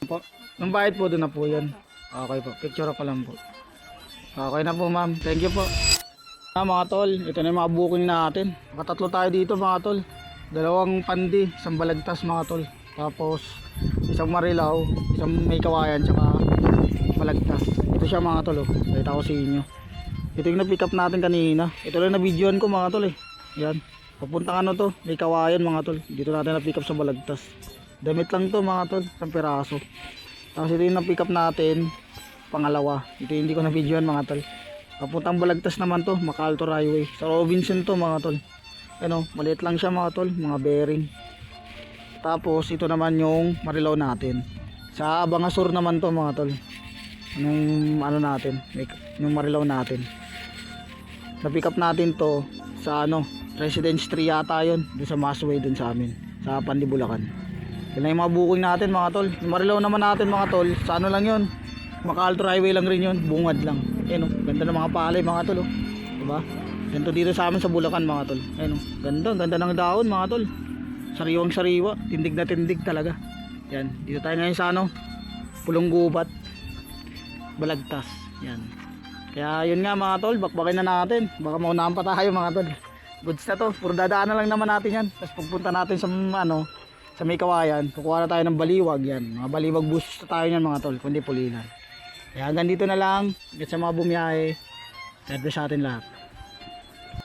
Po. Nung bayad po doon na po yun. Okay po. Picture pa lang po. Okay na po ma'am. Thank you po. Mga tol, ito na yung mga booking natin. Makatatlo tayo dito mga tol. Dalawang pandi, isang balagtas mga tol. Tapos isang marilaw, isang may kawayan, tsaka balagtas. Ito siya mga tol. Kita ko sa inyo. Ito yung na-pick up natin kanina. Ito lang na videoan ko mga tol eh. Yan. Papuntang ano to, may kawayan mga tol. Dito natin na-pick up sa balagtas. Damit lang to mga tol, isang piraso. Tapos ito yung na-pick up natin, pangalawa. Ito yung hindi ko na-videoan mga tol. Papuntang balagtas naman to, MacArthur Highway. Sa Robinson to mga tol. Ano, maliit lang siya mga tol, mga bearing. Tapos ito naman yung marilaw natin. Sa Abangasur naman to mga tol. Nung ano natin, yung marilaw natin. Na-pick up natin to sa ano, Residence 3 yata yun, doon sa Masway doon sa amin, sa Pandi Bulacan. Yan na yung mga booking natin mga tol. Yung marilaw naman natin mga tol, sa ano lang yun, MacArthur Highway lang rin yun, bungad lang. Ayan o, ganda ng mga palay mga tol o. Diba? Ganito dito sa amin sa Bulacan mga tol. Ayan o, ganda ng dahon mga tol. Sariwang sariwa, tindig na tindig talaga. Yan, dito tayo ngayon sa ano, Pulong Gubat, Balagtas. Yan. Kaya yun nga mga tol, bakbakin na natin. Baka maunahan pa tayo mga tol. Goods na to, puro dadaanan lang naman natin yan. Tapos pagpunta natin sa ano, sa may kawayan, kukuha na tayo ng baliwag yan. Mga baliwag boost na tayo yan mga tol, kundi pulilan. Kaya hanggang dito na lang. Hanggang sa mga bumiyahe. God bless sa atin lahat.